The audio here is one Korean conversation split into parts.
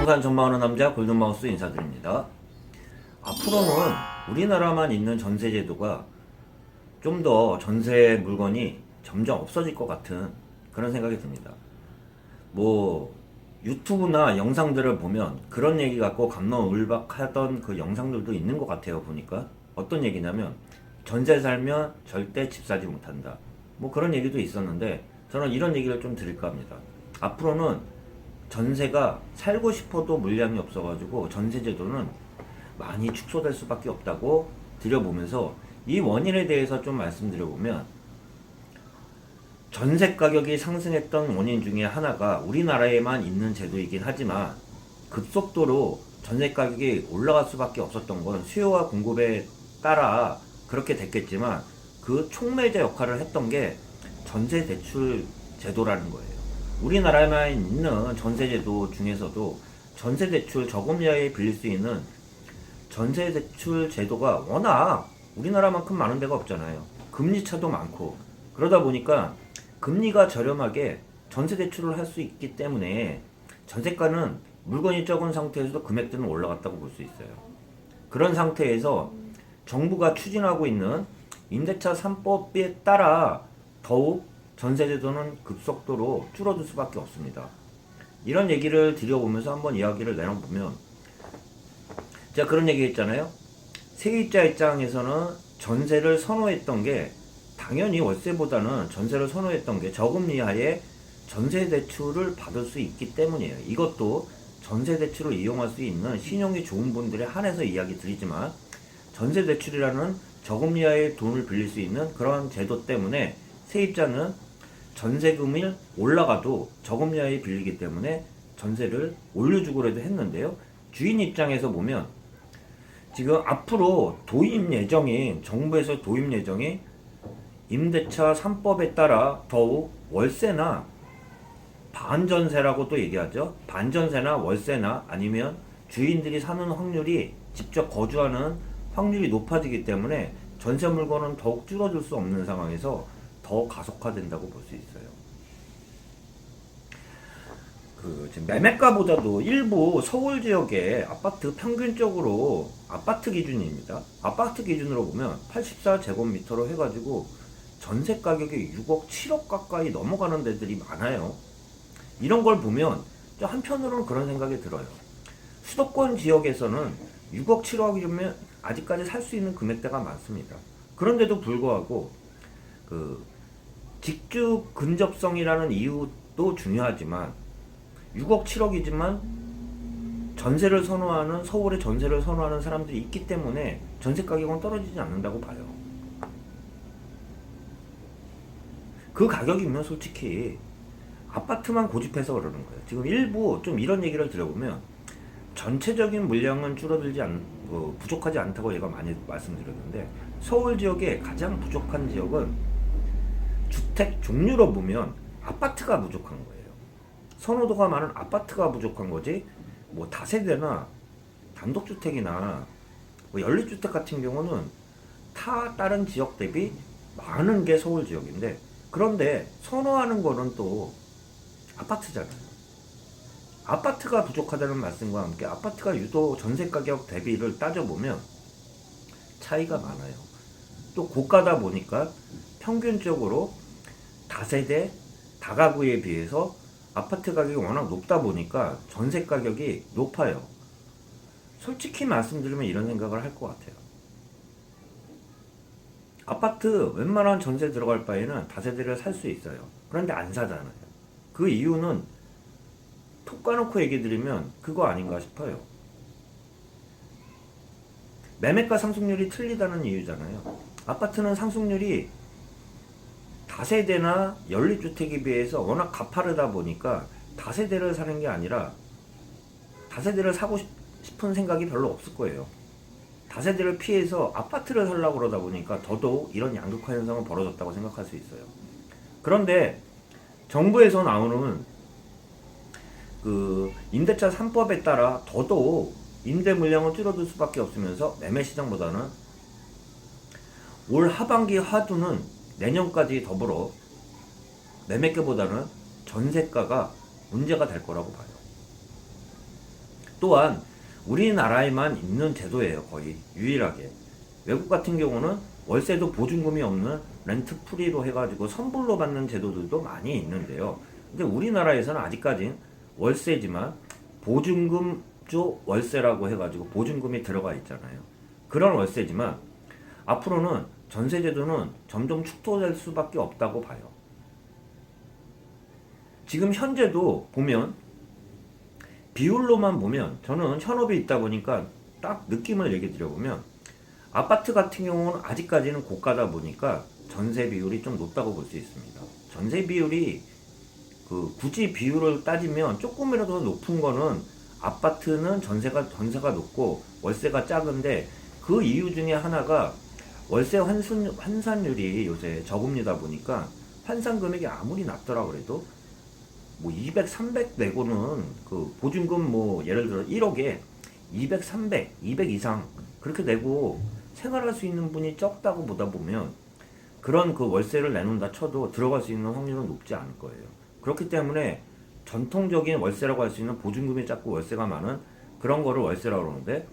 부동산 전망하는 남자 골든마우스 인사드립니다. 앞으로는 우리나라만 있는 전세제도가 좀 더 전세 물건이 점점 없어질 것 같은 그런 생각이 듭니다. 뭐 유튜브나 영상들을 보면 그런 얘기 갖고 감론을박하던 그 영상들도 있는 것 같아요. 보니까 어떤 얘기냐면 전세 살면 절대 집 사지 못한다, 뭐 그런 얘기도 있었는데, 저는 이런 얘기를 좀 드릴까 합니다. 앞으로는 전세가 살고 싶어도 물량이 없어가지고 전세제도는 많이 축소될 수밖에 없다고 드려보면서, 이 원인에 대해서 좀 말씀드려보면, 전세 가격이 상승했던 원인 중에 하나가 우리나라에만 있는 제도이긴 하지만, 급속도로 전세 가격이 올라갈 수밖에 없었던 건 수요와 공급에 따라 그렇게 됐겠지만, 그 촉매제 역할을 했던 게 전세 대출 제도라는 거예요. 우리나라에만 있는 전세제도 중에서도 전세대출 저금리에 빌릴 수 있는 전세대출 제도가 워낙 우리나라만큼 많은 데가 없잖아요. 금리차도 많고, 그러다 보니까 금리가 저렴하게 전세대출을 할 수 있기 때문에 전세가는 물건이 적은 상태에서도 금액들은 올라갔다고 볼 수 있어요. 그런 상태에서 정부가 추진하고 있는 임대차 3법에 따라 더욱 전세제도는 급속도로 줄어들 수밖에 없습니다. 이런 얘기를 드려보면서 한번 이야기를 내려보면, 제가 그런 얘기 했잖아요. 세입자 입장에서는 전세를 선호했던 게, 당연히 월세보다는 전세를 선호했던 게 저금리 하에 전세대출을 받을 수 있기 때문이에요. 이것도 전세대출을 이용할 수 있는 신용이 좋은 분들에 한해서 이야기 드리지만, 전세대출이라는 저금리 하에 돈을 빌릴 수 있는 그런 제도 때문에 세입자는 전세금이 올라가도 저금리하에 빌리기 때문에 전세를 올려주고라도 했는데요. 주인 입장에서 보면 지금 앞으로 도입 예정인, 정부에서 도입 예정인 임대차 3법에 따라 더욱 월세나 반전세라고 또 얘기하죠. 반전세나 월세나 아니면 주인들이 사는 확률이, 직접 거주하는 확률이 높아지기 때문에 전세 물건은 더욱 줄어들 수 없는 상황에서 더 가속화된다고 볼 수 있어요. 지금 매매가보다도 일부 서울 지역의 아파트 평균적으로, 아파트 기준입니다. 아파트 기준으로 보면 84제곱미터로 해가지고 전세 가격이 6억, 7억 가까이 넘어가는 데들이 많아요. 이런 걸 보면 한편으로는 그런 생각이 들어요. 수도권 지역에서는 6억, 7억이면 아직까지 살 수 있는 금액대가 많습니다. 그런데도 불구하고 직주 근접성이라는 이유도 중요하지만, 6억 7억이지만 전세를 선호하는, 서울의 전세를 선호하는 사람들이 있기 때문에 전세 가격은 떨어지지 않는다고 봐요. 그 가격이면 솔직히 아파트만 고집해서 그러는 거예요. 지금 일부 좀 이런 얘기를 들어보면 전체적인 물량은 부족하지 않다고 얘가 많이 말씀드렸는데, 서울 지역에 가장 부족한 지역은 주택 종류로 보면 아파트가 부족한 거예요. 선호도가 많은 아파트가 부족한 거지, 뭐 다세대나 단독주택이나 뭐 연립주택 같은 경우는 다른 지역 대비 많은 게 서울 지역인데, 그런데 선호하는 거는 또 아파트잖아요. 아파트가 부족하다는 말씀과 함께 아파트가 유독 전세 가격 대비를 따져보면 차이가 많아요. 또 고가다 보니까 평균적으로 다세대, 다가구에 비해서 아파트 가격이 워낙 높다 보니까 전세 가격이 높아요. 솔직히 말씀드리면 이런 생각을 할 것 같아요. 아파트 웬만한 전세 들어갈 바에는 다세대를 살 수 있어요. 그런데 안 사잖아요. 그 이유는 톡 까놓고 얘기 드리면 그거 아닌가 싶어요. 매매가 상승률이 틀리다는 이유잖아요. 아파트는 상승률이 다세대나 연립주택에 비해서 워낙 가파르다 보니까 다세대를 사는 게 아니라, 다세대를 사고 싶은 생각이 별로 없을 거예요. 다세대를 피해서 아파트를 살려고 그러다 보니까 더더욱 이런 양극화 현상은 벌어졌다고 생각할 수 있어요. 그런데 정부에서 나오는 임대차 3법에 따라 더더욱 임대 물량은 줄어들 수밖에 없으면서 매매 시장보다는 올 하반기 화두는 내년까지 더불어 매매가보다는 전세가가 문제가 될 거라고 봐요. 또한 우리나라에만 있는 제도예요. 거의 유일하게. 외국 같은 경우는 월세도 보증금이 없는 렌트 프리로 해가지고 선불로 받는 제도들도 많이 있는데요. 근데 우리나라에서는 아직까지 월세지만 보증금조 월세라고 해가지고 보증금이 들어가 있잖아요. 그런 월세지만 앞으로는 전세제도는 점점 축소될 수밖에 없다고 봐요. 지금 현재도 보면 비율로만 보면 저는 현업이 있다 보니까 딱 느낌을 얘기 드려보면 아파트 같은 경우는 아직까지는 고가다 보니까 전세 비율이 좀 높다고 볼 수 있습니다. 전세 비율이 굳이 비율을 따지면 조금이라도 높은 거는 아파트는 전세가 높고 월세가 작은데 그 이유 중에 하나가 월세 환산율이 요새 저금리다 보니까 환산 금액이 아무리 낮더라 그래도 뭐 200, 300 내고는 보증금 뭐 예를 들어 1억에 200, 300, 200 이상 그렇게 내고 생활할 수 있는 분이 적다고 보다 보면 그런 월세를 내놓는다 쳐도 들어갈 수 있는 확률은 높지 않을 거예요. 그렇기 때문에 전통적인 월세라고 할 수 있는 보증금이 작고 월세가 많은 그런 거를 월세라고 그러는데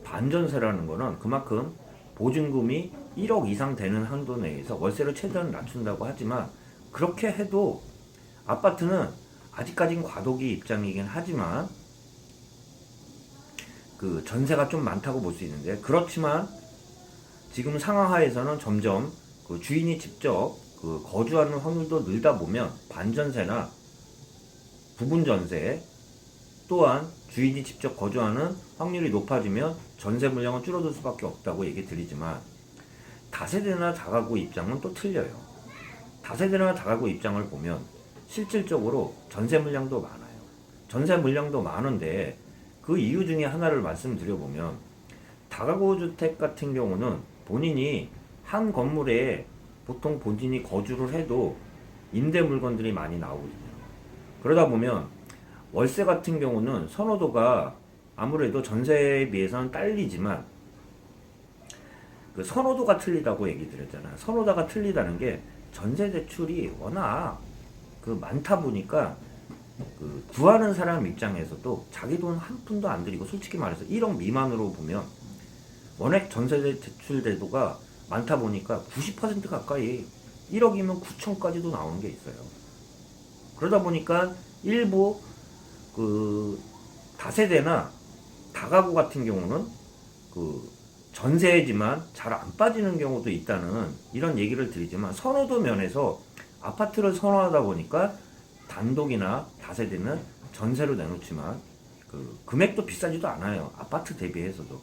반전세라는 거는 그만큼 보증금이 1억 이상 되는 한도 내에서 월세를 최대한 낮춘다고 하지만 그렇게 해도 아파트는 아직까진 과도기 입장이긴 하지만 전세가 좀 많다고 볼 수 있는데 그렇지만 지금 상황 하에서는 점점 주인이 직접 거주하는 확률도 늘다 보면 반전세나 부분전세 또한 주인이 직접 거주하는 확률이 높아지면 전세 물량은 줄어들 수밖에 없다고 얘기 드리지만 다세대나 다가구 입장은 또 틀려요. 다세대나 다가구 입장을 보면 실질적으로 전세 물량도 많아요. 전세 물량도 많은데 그 이유 중에 하나를 말씀드려보면 다가구 주택 같은 경우는 본인이 한 건물에 보통 본인이 거주를 해도 임대 물건들이 많이 나오거든요. 그러다 보면 월세 같은 경우는 선호도가 아무래도 전세에 비해서는 딸리지만 선호도가 틀리다고 얘기 드렸잖아요. 선호도가 틀리다는 게 전세 대출이 워낙 많다 보니까 구하는 사람 입장에서도 자기 돈 한 푼도 안 들이고 솔직히 말해서 1억 미만으로 보면 원액 전세 대출 제도가 많다 보니까 90% 가까이 1억이면 9천까지도 나오는 게 있어요. 그러다 보니까 일부 다세대나 다가구 같은 경우는 전세지만 잘 안 빠지는 경우도 있다는 이런 얘기를 드리지만 선호도 면에서 아파트를 선호하다 보니까 단독이나 다세대는 전세로 내놓지만 금액도 비싸지도 않아요. 아파트 대비해서도.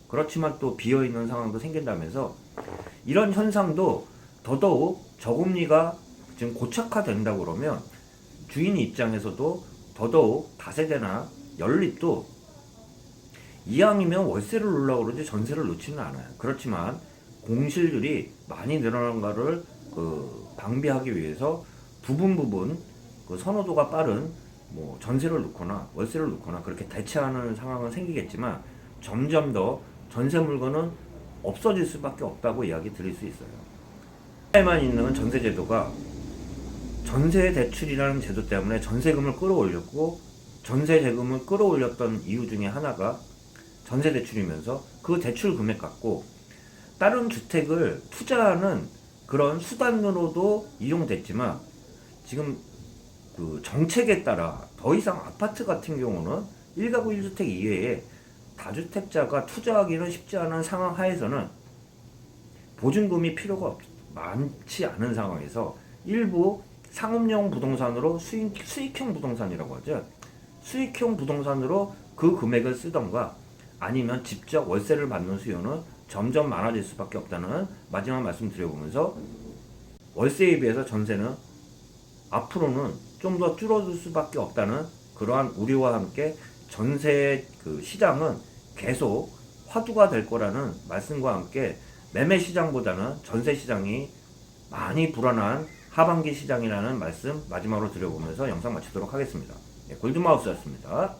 그렇지만 또 비어있는 상황도 생긴다면서 이런 현상도 더더욱 저금리가 지금 고착화된다고 그러면 주인 입장에서도 더더욱 다세대나 연립도 이왕이면 월세를 놓으려고 그러지 전세를 놓지는 않아요. 그렇지만 공실률이 많이 늘어난 거를 방비하기 위해서 부분 선호도가 빠른 뭐 전세를 놓거나 월세를 놓거나 그렇게 대체하는 상황은 생기겠지만 점점 더 전세 물건은 없어질 수밖에 없다고 이야기 드릴 수 있어요. 에만 있는 전세 제도가 전세 대출이라는 제도 때문에 전세금을 끌어올렸고 전세 대금을 끌어올렸던 이유 중에 하나가 전세 대출이면서 그 대출 금액 갖고 다른 주택을 투자하는 그런 수단으로도 이용됐지만 지금 정책에 따라 더 이상 아파트 같은 경우는 1가구 1주택 이외에 다주택자가 투자하기는 쉽지 않은 상황 하에서는 보증금이 필요가 많지 않은 상황에서 일부 상업용 부동산으로 수익형 부동산이라고 하죠. 수익형 부동산으로 그 금액을 쓰던가 아니면 직접 월세를 받는 수요는 점점 많아질 수밖에 없다는 마지막 말씀 드려보면서 월세에 비해서 전세는 앞으로는 좀 더 줄어들 수밖에 없다는 그러한 우려와 함께 전세 시장은 계속 화두가 될 거라는 말씀과 함께 매매 시장보다는 전세 시장이 많이 불안한 하반기 시장이라는 말씀 마지막으로 드려보면서 영상 마치도록 하겠습니다. 골드마우스였습니다.